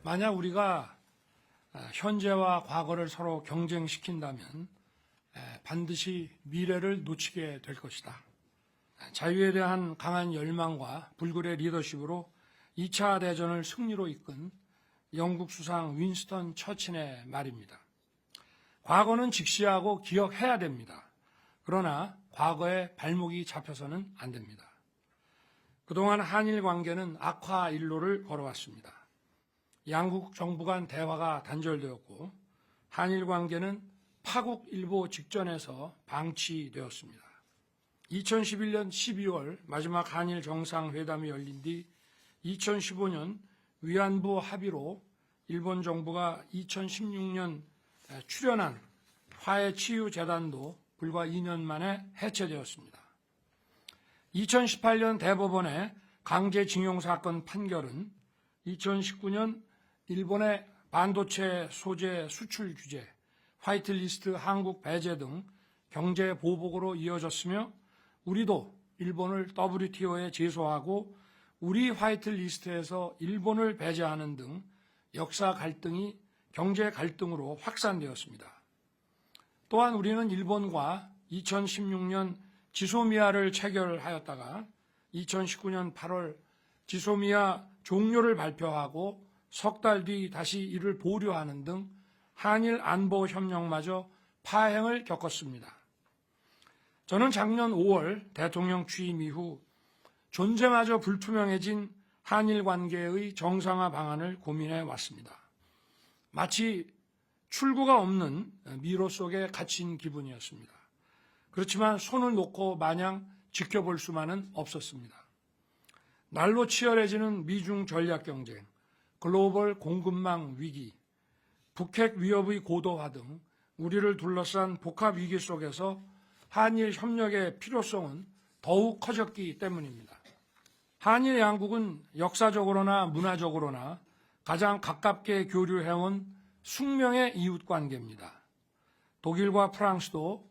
만약 우리가 현재와 과거를 서로 경쟁시킨다면 반드시 미래를 놓치게 될 것이다. 자유에 대한 강한 열망과 불굴의 리더십으로 2차 대전을 승리로 이끈 영국 수상 윈스턴 처칠의 말입니다. 과거는 직시하고 기억해야 됩니다. 그러나 과거에 발목이 잡혀서는 안 됩니다. 그동안 한일 관계는 악화 일로를 걸어왔습니다. 양국 정부 간 대화가 단절되었고 한일 관계는 파국일보 직전에서 방치되었습니다. 2011년 12월 마지막 한일 정상회담이 열린 뒤 2015년 위안부 합의로 일본 정부가 2016년 출연한 화해치유재단도 불과 2년 만에 해체되었습니다. 2018년 대법원의 강제징용 사건 판결은 2019년 일본의 반도체 소재 수출 규제, 화이트리스트 한국 배제 등 경제 보복으로 이어졌으며 우리도 일본을 WTO에 제소하고 우리 화이트리스트에서 일본을 배제하는 등 역사 갈등이 경제 갈등으로 확산되었습니다. 또한 우리는 일본과 2016년 지소미아를 체결하였다가 2019년 8월 지소미아 종료를 발표하고 석 달 뒤 다시 이를 보류하는 등 한일 안보 협력마저 파행을 겪었습니다. 저는 작년 5월 대통령 취임 이후 존재마저 불투명해진 한일 관계의 정상화 방안을 고민해 왔습니다. 마치 출구가 없는 미로 속에 갇힌 기분이었습니다. 그렇지만 손을 놓고 마냥 지켜볼 수만은 없었습니다. 날로 치열해지는 미중 전략 경쟁, 글로벌 공급망 위기, 북핵 위협의 고도화 등 우리를 둘러싼 복합 위기 속에서 한일 협력의 필요성은 더욱 커졌기 때문입니다. 한일 양국은 역사적으로나 문화적으로나 가장 가깝게 교류해온 숙명의 이웃관계입니다. 독일과 프랑스도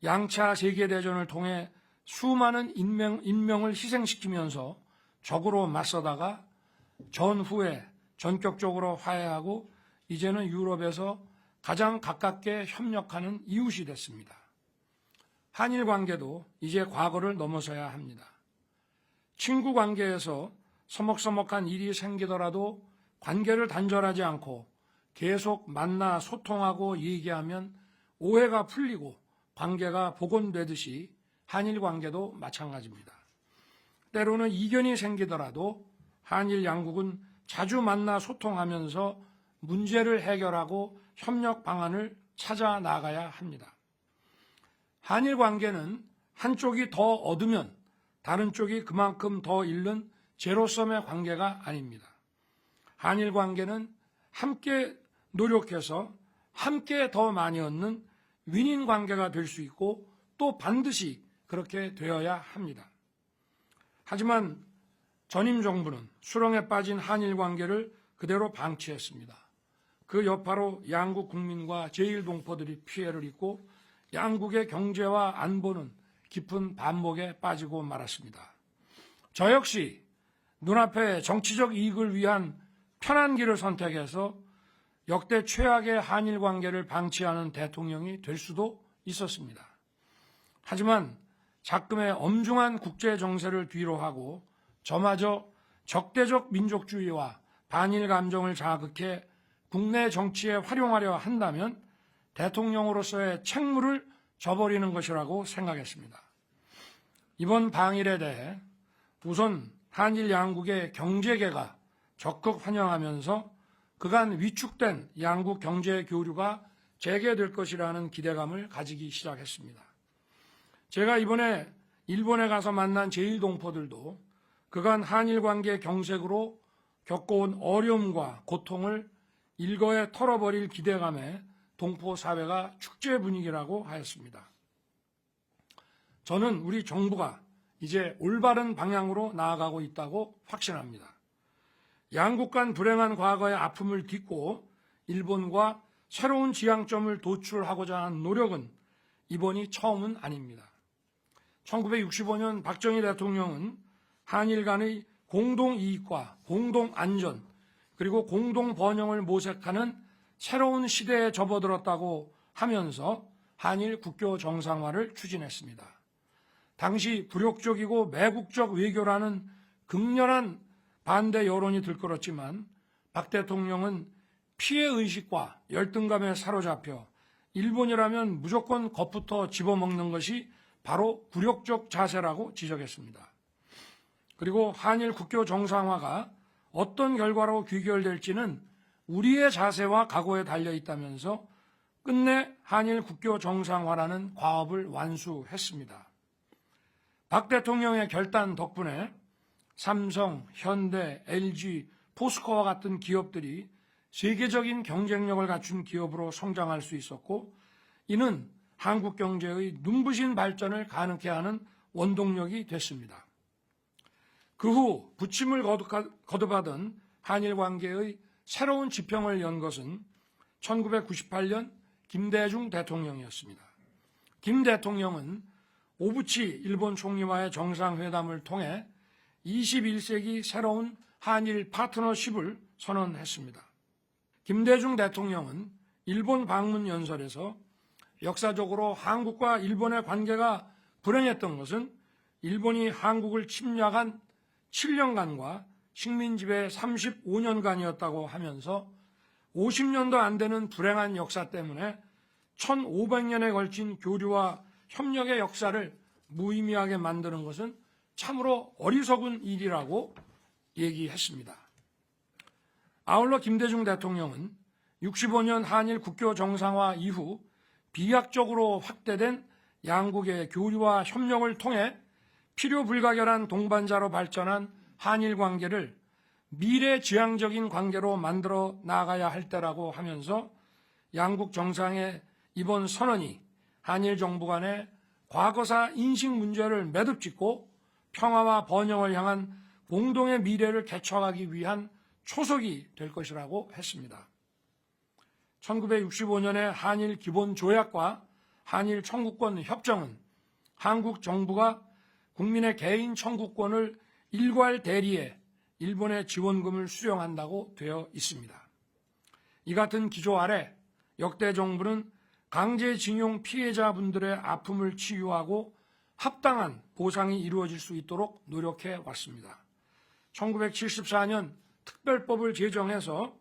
양차 세계대전을 통해 수많은 인명을 희생시키면서 적으로 맞서다가 전후에 전격적으로 화해하고 이제는 유럽에서 가장 가깝게 협력하는 이웃이 됐습니다. 한일 관계도 이제 과거를 넘어서야 합니다. 친구 관계에서 서먹서먹한 일이 생기더라도 관계를 단절하지 않고 계속 만나 소통하고 얘기하면 오해가 풀리고 관계가 복원되듯이 한일 관계도 마찬가지입니다. 때로는 이견이 생기더라도 한일 양국은 자주 만나 소통하면서 문제를 해결하고 협력 방안을 찾아 나가야 합니다. 한일 관계는 한쪽이 더 얻으면 다른 쪽이 그만큼 더 잃는 제로섬의 관계가 아닙니다. 한일 관계는 함께 노력해서 함께 더 많이 얻는 윈윈 관계가 될 수 있고 또 반드시 그렇게 되어야 합니다. 하지만 전임 정부는 수렁에 빠진 한일 관계를 그대로 방치했습니다. 그 여파로 양국 국민과 제1동포들이 피해를 입고 양국의 경제와 안보는 깊은 반목에 빠지고 말았습니다. 저 역시 눈앞에 정치적 이익을 위한 편한 길을 선택해서 역대 최악의 한일 관계를 방치하는 대통령이 될 수도 있었습니다. 하지만 작금의 엄중한 국제 정세를 뒤로하고 저마저 적대적 민족주의와 반일 감정을 자극해 국내 정치에 활용하려 한다면 대통령으로서의 책무를 져버리는 것이라고 생각했습니다. 이번 방일에 대해 우선 한일 양국의 경제계가 적극 환영하면서 그간 위축된 양국 경제 교류가 재개될 것이라는 기대감을 가지기 시작했습니다. 제가 이번에 일본에 가서 만난 제1동포들도 그간 한일 관계 경색으로 겪어온 어려움과 고통을 일거에 털어버릴 기대감에 동포 사회가 축제 분위기라고 하였습니다. 저는 우리 정부가 이제 올바른 방향으로 나아가고 있다고 확신합니다. 양국 간 불행한 과거의 아픔을 딛고 일본과 새로운 지향점을 도출하고자 한 노력은 이번이 처음은 아닙니다. 1965년 박정희 대통령은 한일 간의 공동 이익과 공동 안전 그리고 공동 번영을 모색하는 새로운 시대에 접어들었다고 하면서 한일 국교 정상화를 추진했습니다. 당시 불욕적이고 매국적 외교라는 극렬한 반대 여론이 들끓었지만 박 대통령은 피해의식과 열등감에 사로잡혀 일본이라면 무조건 겁부터 집어먹는 것이 바로 굴욕적 자세라고 지적했습니다. 그리고 한일 국교 정상화가 어떤 결과로 귀결될지는 우리의 자세와 각오에 달려 있다면서 끝내 한일 국교 정상화라는 과업을 완수했습니다. 박 대통령의 결단 덕분에 삼성, 현대, LG, 포스코와 같은 기업들이 세계적인 경쟁력을 갖춘 기업으로 성장할 수 있었고, 이는 한국 경제의 눈부신 발전을 가능케 하는 원동력이 됐습니다. 그 후 부침을 거듭하던 한일 관계의 새로운 지평을 연 것은 1998년 김대중 대통령이었습니다. 김 대통령은 오부치 일본 총리와의 정상회담을 통해 21세기 새로운 한일 파트너십을 선언했습니다. 김대중 대통령은 일본 방문 연설에서 역사적으로 한국과 일본의 관계가 불행했던 것은 일본이 한국을 침략한 7년간과 식민지배 35년간이었다고 하면서 50년도 안 되는 불행한 역사 때문에 1500년에 걸친 교류와 협력의 역사를 무의미하게 만드는 것은 참으로 어리석은 일이라고 얘기했습니다. 아울러 김대중 대통령은 65년 한일 국교 정상화 이후 비약적으로 확대된 양국의 교류와 협력을 통해 필요 불가결한 동반자로 발전한 한일 관계를 미래지향적인 관계로 만들어 나가야 할 때라고 하면서 양국 정상의 이번 선언이 한일 정부 간의 과거사 인식 문제를 매듭짓고 평화와 번영을 향한 공동의 미래를 개척하기 위한 초석이 될 것이라고 했습니다. 1965년의 한일 기본조약과 한일 청구권 협정은 한국 정부가 국민의 개인 청구권을 일괄 대리해 일본의 지원금을 수령한다고 되어 있습니다. 이 같은 기조 아래 역대 정부는 강제징용 피해자분들의 아픔을 치유하고 합당한 보상이 이루어질 수 있도록 노력해 왔습니다. 1974년 특별법을 제정해서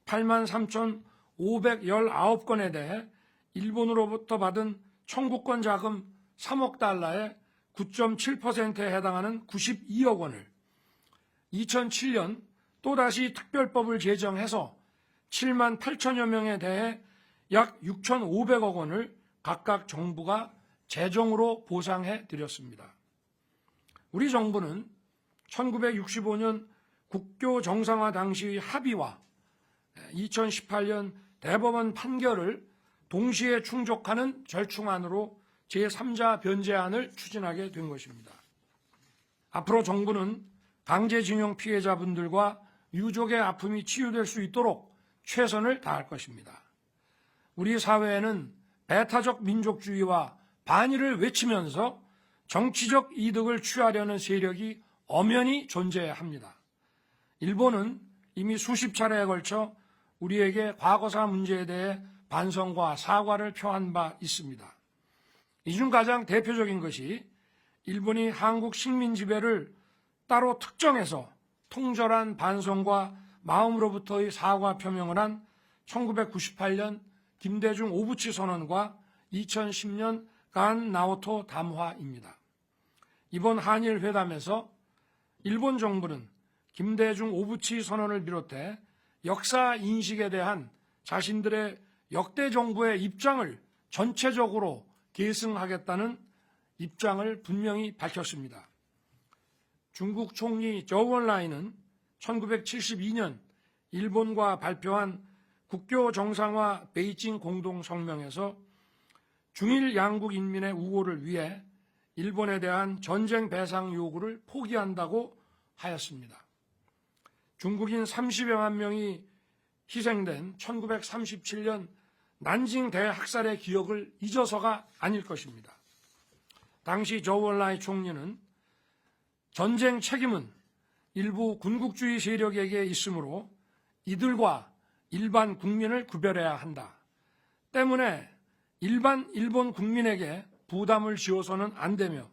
83,519건에 대해 일본으로부터 받은 청구권 자금 3억 달러의 9.7%에 해당하는 92억 원을 2007년 또다시 특별법을 제정해서 7만 8천여 명에 대해 약 6,500억 원을 각각 정부가 재정으로 보상해 드렸습니다. 우리 정부는 1965년 국교 정상화 당시의 합의와 2018년 대법원 판결을 동시에 충족하는 절충안으로 제3자 변제안을 추진하게 된 것입니다. 앞으로 정부는 강제징용 피해자분들과 유족의 아픔이 치유될 수 있도록 최선을 다할 것입니다. 우리 사회에는 배타적 민족주의와 반일을 외치면서 정치적 이득을 취하려는 세력이 엄연히 존재합니다. 일본은 이미 수십 차례에 걸쳐 우리에게 과거사 문제에 대해 반성과 사과를 표한 바 있습니다. 이 중 가장 대표적인 것이 일본이 한국 식민 지배를 따로 특정해서 통절한 반성과 마음으로부터의 사과 표명을 한 1998년 김대중 오부치 선언과 2010년 간 나오토 담화입니다. 이번 한일 회담에서 일본 정부는 김대중 오부치 선언을 비롯해 역사 인식에 대한 자신들의 역대 정부의 입장을 전체적으로 계승하겠다는 입장을 분명히 밝혔습니다. 중국 총리 저우언라이는 1972년 일본과 발표한 국교 정상화 베이징 공동성명에서 중일 양국 인민의 우호를 위해 일본에 대한 전쟁 배상 요구를 포기한다고 하였습니다. 중국인 30여만 명이 희생된 1937년 난징 대학살의 기억을 잊어서가 아닐 것입니다. 당시 저우언라이 총리는 전쟁 책임은 일부 군국주의 세력에게 있으므로 이들과 일반 국민을 구별해야 한다. 때문에 일반 일본 국민에게 부담을 지어서는 안 되며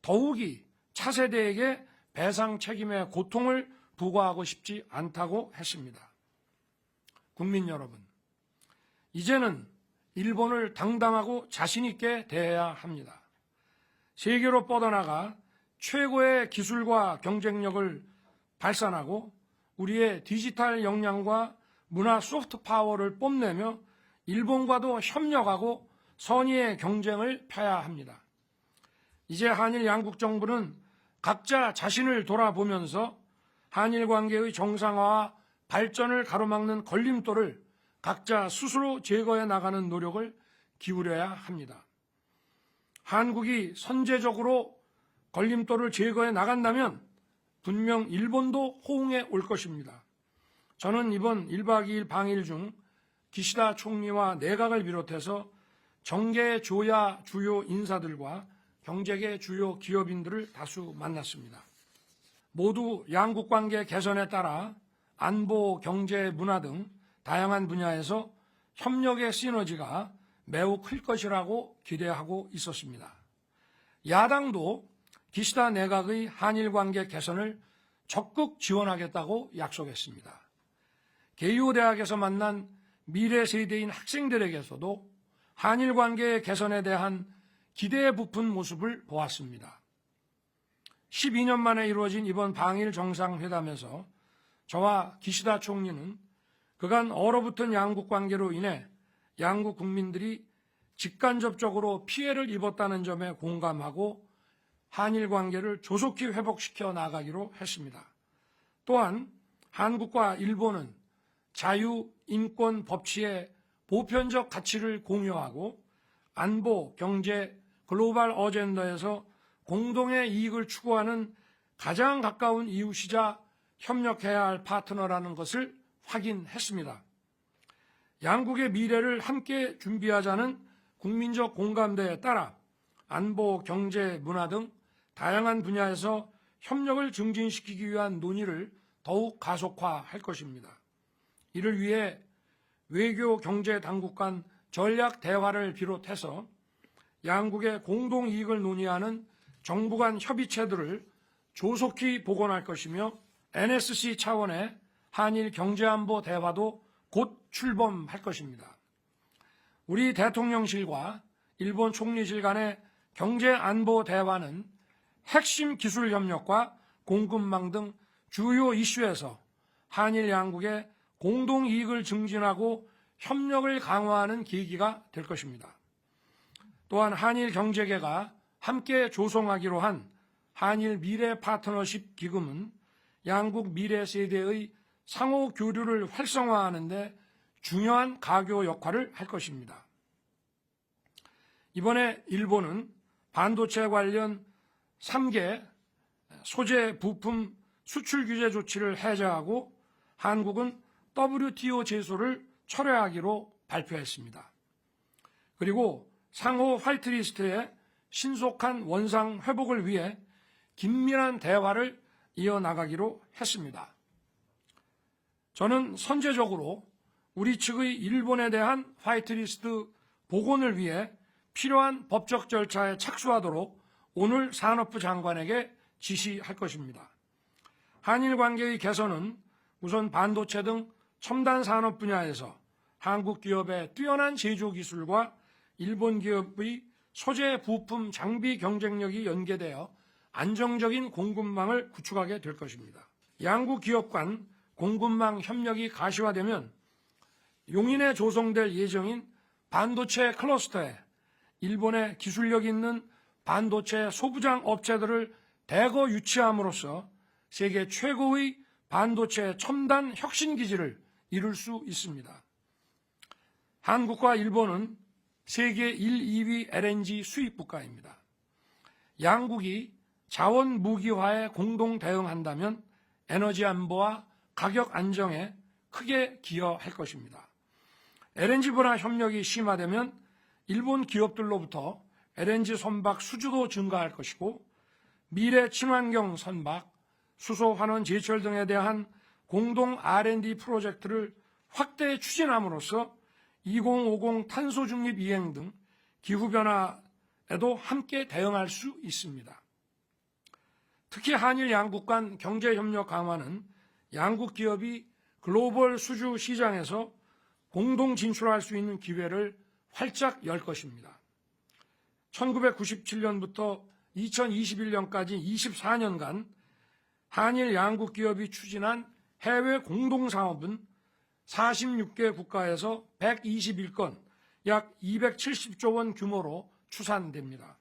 더욱이 차세대에게 배상 책임의 고통을 부과하고 싶지 않다고 했습니다. 국민 여러분, 이제는 일본을 당당하고 자신 있게 대해야 합니다. 세계로 뻗어나가 최고의 기술과 경쟁력을 발산하고 우리의 디지털 역량과 문화 소프트 파워를 뽐내며 일본과도 협력하고 선의의 경쟁을 펴야 합니다. 이제 한일 양국 정부는 각자 자신을 돌아보면서 한일 관계의 정상화와 발전을 가로막는 걸림돌을 각자 스스로 제거해 나가는 노력을 기울여야 합니다. 한국이 선제적으로 걸림돌을 제거해 나간다면 분명 일본도 호응해 올 것입니다. 저는 이번 1박 2일 방일 중 기시다 총리와 내각을 비롯해서 정계 조야 주요 인사들과 경제계 주요 기업인들을 다수 만났습니다. 모두 양국 관계 개선에 따라 안보, 경제, 문화 등 다양한 분야에서 협력의 시너지가 매우 클 것이라고 기대하고 있었습니다. 야당도 기시다 내각의 한일 관계 개선을 적극 지원하겠다고 약속했습니다. 게이오 대학에서 만난 미래 세대인 학생들에게서도 한일 관계 개선에 대한 기대에 부푼 모습을 보았습니다. 12년 만에 이루어진 이번 방일 정상회담에서 저와 기시다 총리는 그간 얼어붙은 양국 관계로 인해 양국 국민들이 직간접적으로 피해를 입었다는 점에 공감하고 한일 관계를 조속히 회복시켜 나가기로 했습니다. 또한 한국과 일본은 자유, 인권, 법치의 보편적 가치를 공유하고 안보, 경제, 글로벌 어젠더에서 공동의 이익을 추구하는 가장 가까운 이웃이자 협력해야 할 파트너라는 것을 확인했습니다. 양국의 미래를 함께 준비하자는 국민적 공감대에 따라 안보, 경제, 문화 등 다양한 분야에서 협력을 증진시키기 위한 논의를 더욱 가속화할 것입니다. 이를 위해 외교, 경제 당국 간 전략 대화를 비롯해서 양국의 공동 이익을 논의하는 정부 간 협의체들을 조속히 복원할 것이며 NSC 차원의 한일 경제안보 대화도 곧 출범할 것입니다. 우리 대통령실과 일본 총리실 간의 경제안보 대화는 핵심 기술 협력과 공급망 등 주요 이슈에서 한일 양국의 공동 이익을 증진하고 협력을 강화하는 계기가 될 것입니다. 또한 한일 경제계가 함께 조성하기로 한 한일 미래 파트너십 기금은 양국 미래 세대의 상호 교류를 활성화하는 데 중요한 가교 역할을 할 것입니다. 이번에 일본은 반도체 관련 3개 소재 부품 수출 규제 조치를 해제하고 한국은 WTO 제소를 철회하기로 발표했습니다. 그리고 상호 화이트리스트의 신속한 원상 회복을 위해 긴밀한 대화를 이어나가기로 했습니다. 저는 선제적으로 우리 측의 일본에 대한 화이트리스트 복원을 위해 필요한 법적 절차에 착수하도록 오늘 산업부 장관에게 지시할 것입니다. 한일 관계의 개선은 우선 반도체 등 첨단 산업 분야에서 한국 기업의 뛰어난 제조 기술과 일본 기업의 소재, 부품, 장비 경쟁력이 연계되어 안정적인 공급망을 구축하게 될 것입니다. 양국 기업 간 공급망 협력이 가시화되면 용인에 조성될 예정인 반도체 클러스터에 일본의 기술력 있는 반도체 소부장 업체들을 대거 유치함으로써 세계 최고의 반도체 첨단 혁신 기지를 이룰 수 있습니다. 한국과 일본은 세계 1, 2위 LNG 수입 국가입니다. 양국이 자원 무기화에 공동 대응한다면 에너지 안보와 가격 안정에 크게 기여할 것입니다. LNG 분야 협력이 심화되면 일본 기업들로부터 LNG 선박 수주도 증가할 것이고 미래 친환경 선박, 수소 환원 제철 등에 대한 공동 R&D 프로젝트를 확대 추진함으로써 2050 탄소 중립 이행 등 기후변화에도 함께 대응할 수 있습니다. 특히 한일 양국 간 경제협력 강화는 양국 기업이 글로벌 수주 시장에서 공동 진출할 수 있는 기회를 활짝 열 것입니다. 1997년부터 2021년까지 24년간 한일 양국 기업이 추진한 해외 공동사업은 46개 국가에서 121건, 약 270조 원 규모로 추산됩니다.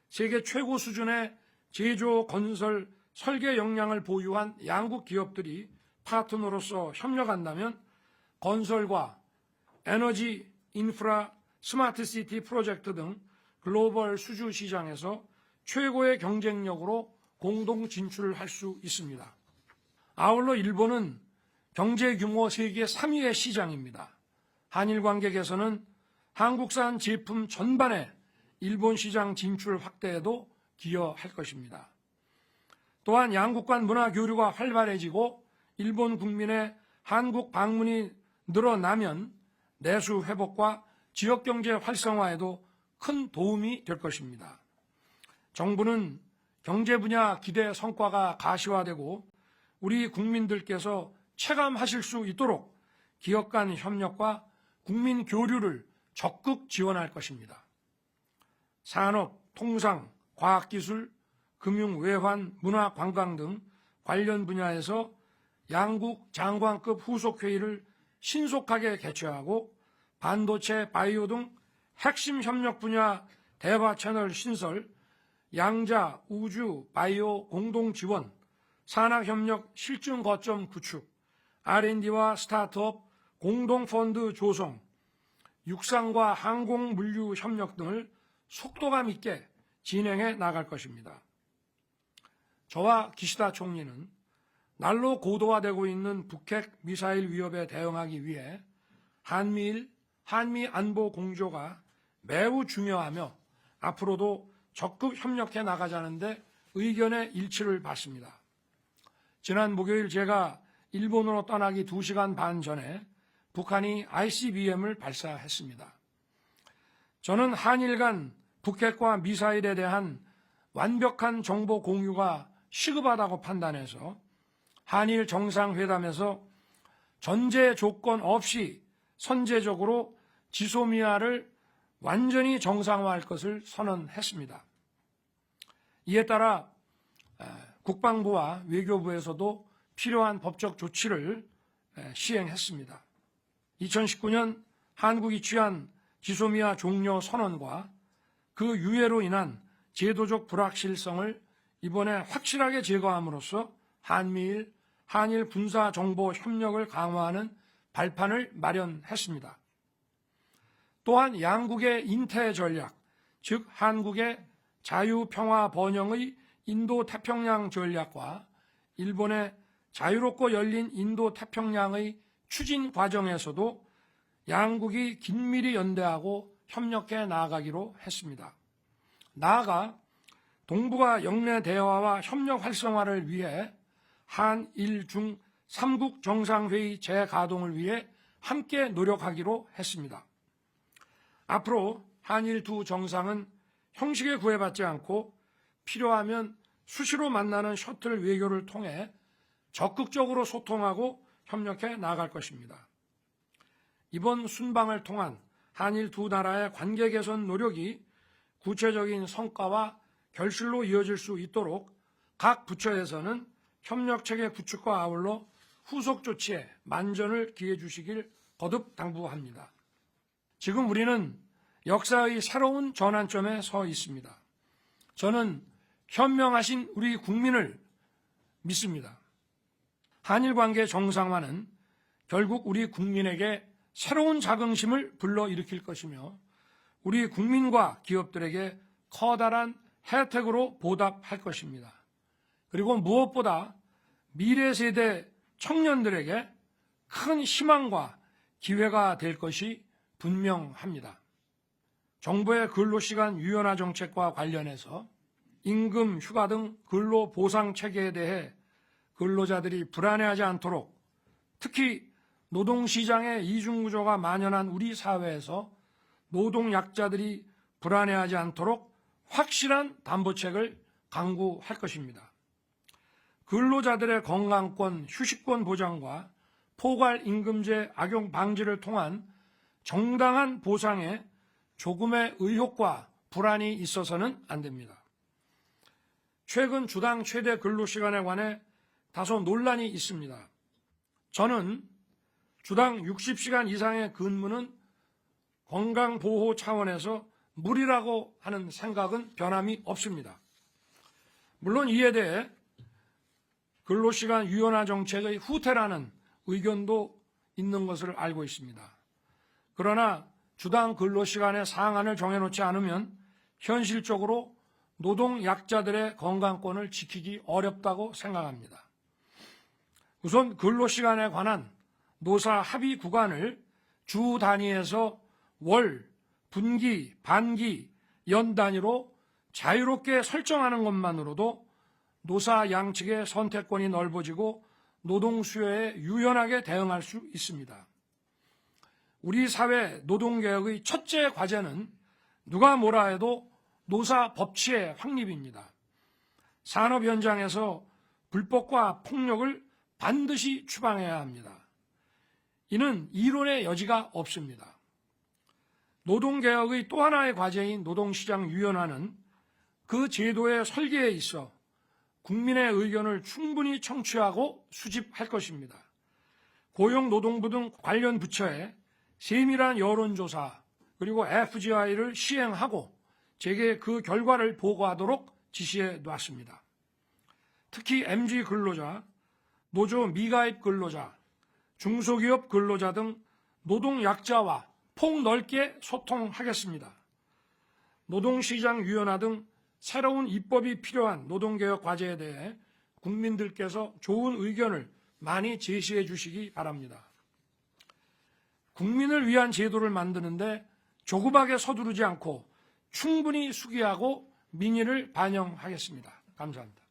세계 최고 수준의 제조, 건설, 설계 역량을 보유한 양국 기업들이 파트너로서 협력한다면 건설과 에너지, 인프라, 스마트시티 프로젝트 등 글로벌 수주 시장에서 최고의 경쟁력으로 공동 진출을 할 수 있습니다. 아울러 일본은 경제 규모 세계 3위의 시장입니다. 한일 관계 개선은 한국산 제품 전반의 일본 시장 진출 확대에도 기여할 것입니다. 또한 양국 간 문화 교류가 활발해지고 일본 국민의 한국 방문이 늘어나면 내수 회복과 지역 경제 활성화에도 큰 도움이 될 것입니다. 정부는 경제 분야 기대 성과가 가시화되고 우리 국민들께서 체감하실 수 있도록 기업 간 협력과 국민 교류를 적극 지원할 것입니다. 산업, 통상, 과학기술, 금융, 외환, 문화, 관광 등 관련 분야에서 양국 장관급 후속회의를 신속하게 개최하고 반도체, 바이오 등 핵심 협력 분야 대화 채널 신설, 양자, 우주, 바이오 공동 지원, 산학협력 실증 거점 구축, R&D와 스타트업 공동 펀드 조성, 육상과 항공 물류 협력 등을 속도감 있게 진행해 나갈 것입니다. 저와 기시다 총리는 날로 고도화되고 있는 북핵 미사일 위협에 대응하기 위해 한미 안보 공조가 매우 중요하며 앞으로도 적극 협력해 나가자는데 의견의 일치를 봤습니다. 지난 목요일 제가 일본으로 떠나기 2시간 반 전에 북한이 ICBM을 발사했습니다. 저는 한일 간 북핵과 미사일에 대한 완벽한 정보 공유가 시급하다고 판단해서 한일 정상회담에서 전제 조건 없이 선제적으로 지소미아를 완전히 정상화할 것을 선언했습니다. 이에 따라 국방부와 외교부에서도 필요한 법적 조치를 시행했습니다. 2019년 한국이 취한 지소미아 종료 선언과 그 유예로 인한 제도적 불확실성을 이번에 확실하게 제거함으로써 한일 군사 정보 협력을 강화하는 발판을 마련했습니다. 또한 양국의 인태 전략, 즉 한국의 자유평화 번영의 인도태평양 전략과 일본의 자유롭고 열린 인도태평양의 추진 과정에서도 양국이 긴밀히 연대하고 협력해 나아가기로 했습니다. 나아가 동북아 영내 대화와 협력 활성화를 위해 한일 중 3국 정상회의 재가동을 위해 함께 노력하기로 했습니다. 앞으로 한일 두 정상은 형식에 구애받지 않고 필요하면 수시로 만나는 셔틀 외교를 통해 적극적으로 소통하고 협력해 나아갈 것입니다. 이번 순방을 통한 한일 두 나라의 관계 개선 노력이 구체적인 성과와 결실로 이어질 수 있도록 각 부처에서는 협력체계 구축과 아울러 후속 조치에 만전을 기해 주시길 거듭 당부합니다. 지금 우리는 역사의 새로운 전환점에 서 있습니다. 저는 현명하신 우리 국민을 믿습니다. 한일 관계 정상화는 결국 우리 국민에게 새로운 자긍심을 불러일으킬 것이며 우리 국민과 기업들에게 커다란 혜택으로 보답할 것입니다. 그리고 무엇보다 미래 세대 청년들에게 큰 희망과 기회가 될 것이 분명합니다. 정부의 근로시간 유연화 정책과 관련해서 임금, 휴가 등 근로보상 체계에 대해 근로자들이 불안해하지 않도록, 특히 노동시장의 이중구조가 만연한 우리 사회에서 노동약자들이 불안해하지 않도록 확실한 담보책을 강구할 것입니다. 근로자들의 건강권, 휴식권 보장과 포괄임금제 악용 방지를 통한 정당한 보상에 조금의 의혹과 불안이 있어서는 안 됩니다. 최근 주당 최대 근로시간에 관해 다소 논란이 있습니다. 저는 주당 60시간 이상의 근무는 건강보호 차원에서 무리라고 하는 생각은 변함이 없습니다. 물론 이에 대해 근로시간 유연화 정책의 후퇴라는 의견도 있는 것을 알고 있습니다. 그러나 주당 근로시간의 상한을 정해놓지 않으면 현실적으로 노동약자들의 건강권을 지키기 어렵다고 생각합니다. 우선 근로시간에 관한 노사 합의 구간을 주 단위에서 월, 분기, 반기, 연 단위로 자유롭게 설정하는 것만으로도 노사 양측의 선택권이 넓어지고 노동 수요에 유연하게 대응할 수 있습니다. 우리 사회 노동개혁의 첫째 과제는 누가 뭐라 해도 노사 법치의 확립입니다. 산업 현장에서 불법과 폭력을 반드시 추방해야 합니다. 이는 이론의 여지가 없습니다. 노동개혁의 또 하나의 과제인 노동시장 유연화는 그 제도의 설계에 있어 국민의 의견을 충분히 청취하고 수집할 것입니다. 고용노동부 등 관련 부처에 세밀한 여론조사 그리고 FGI를 시행하고 제게 그 결과를 보고하도록 지시해 놨습니다. 특히 MG 근로자, 노조 미가입 근로자, 중소기업 근로자 등 노동약자와 폭넓게 소통하겠습니다. 노동시장 유연화 등 새로운 입법이 필요한 노동개혁 과제에 대해 국민들께서 좋은 의견을 많이 제시해 주시기 바랍니다. 국민을 위한 제도를 만드는데 조급하게 서두르지 않고 충분히 숙의하고 민의를 반영하겠습니다. 감사합니다.